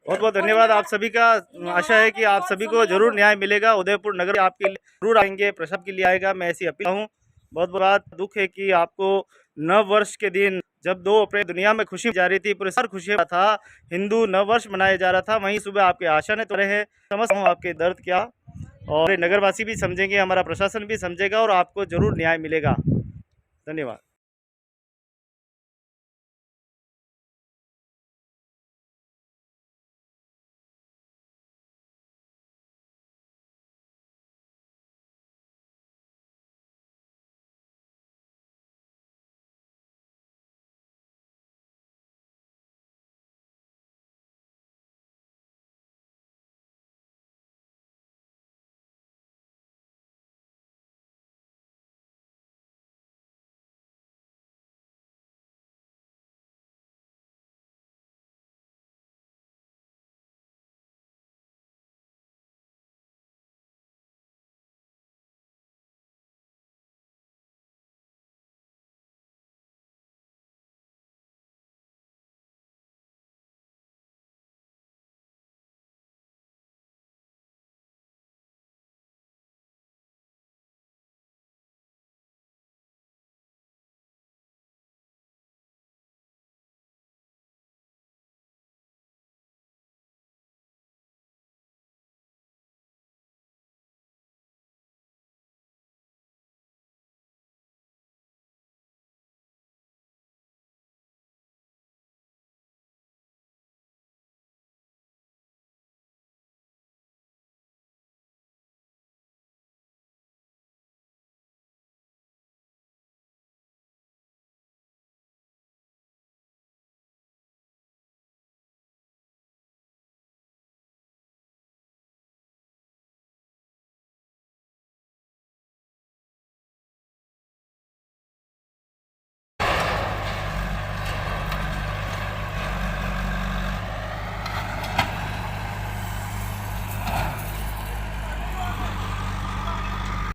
बहुत बहुत धन्यवाद आप सभी का। आशा है कि आप सभी को जरूर न्याय मिलेगा। उदयपुर नगर आपके लिए जरूर आएंगे, प्रसव के लिए आएगा, मैं ऐसी अपील हूँ। बहुत बहुत दुख है कि आपको नव वर्ष के दिन, जब 2 अप्रैल दुनिया में खुशी जा रही थी, पूरे साल खुशी था, हिंदू नव वर्ष मनाया जा रहा था, वहीं सुबह आपके आशा ने तोड़े हैं। समझता हूँ आपके दर्द क्या। और नगरवासी भी समझेंगे, हमारा प्रशासन भी समझेगा और आपको ज़रूर न्याय मिलेगा। धन्यवाद।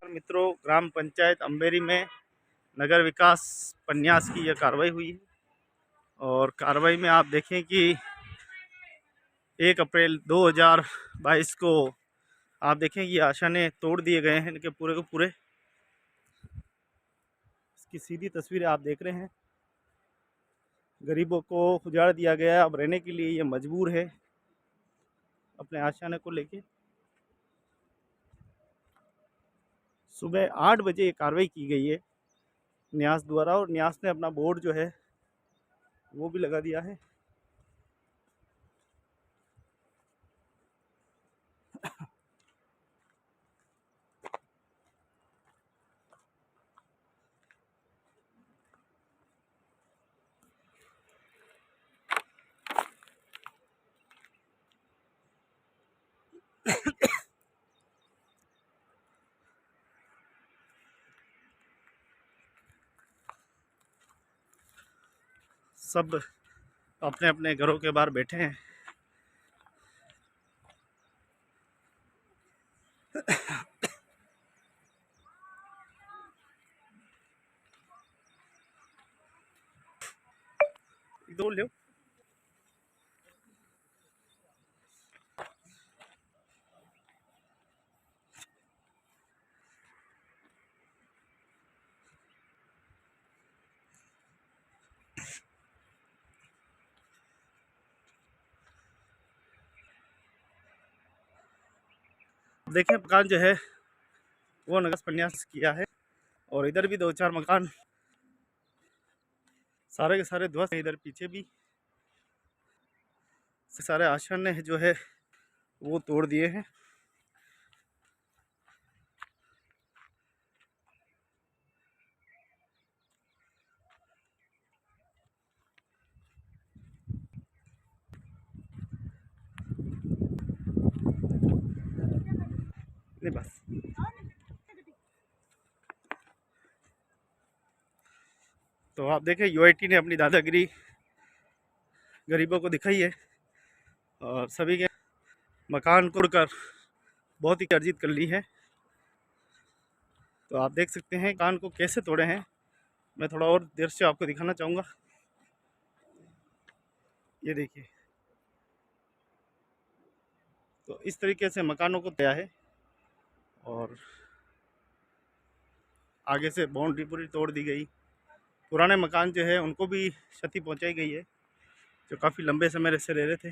मित्रों, ग्राम पंचायत अम्बेरी में नगर विकास पन्यास की यह कार्रवाई हुई है और कार्रवाई में आप देखें कि 1 अप्रैल 2022 को आप देखें कि आशाने तोड़ दिए गए हैं इनके पूरे के पूरे। इसकी सीधी तस्वीरें आप देख रहे हैं। गरीबों को उजाड़ दिया गया है। अब रहने के लिए ये मजबूर है अपने आशाने को लेके। सुबह 8 बजे ये कार्रवाई की गई है न्यास द्वारा और न्यास ने अपना बोर्ड जो है वो भी लगा दिया है। सब अपने अपने घरों के बाहर बैठे हैं। दो लो। देखें मकान जो है वो नगर पन्यास किया है और इधर भी 2-4 मकान सारे के सारे ध्वस्त हैं। इधर पीछे भी सारे आश्रम ने जो है वो तोड़ दिए हैं। नहीं बस तो आप देखें यूआईटी ने अपनी दादागिरी गरीबों को दिखाई है और सभी के मकान तोड़कर बहुत ही अर्जित कर ली है। तो आप देख सकते हैं मकान को कैसे तोड़े हैं। मैं थोड़ा और देर से आपको दिखाना चाहूँगा। ये देखिए, तो इस तरीके से मकानों को तोड़ा है और आगे से बाउंड्री पूरी तोड़ दी गई। पुराने मकान जो है उनको भी क्षति पहुंचाई गई है जो काफ़ी लंबे समय से रह रहे थे।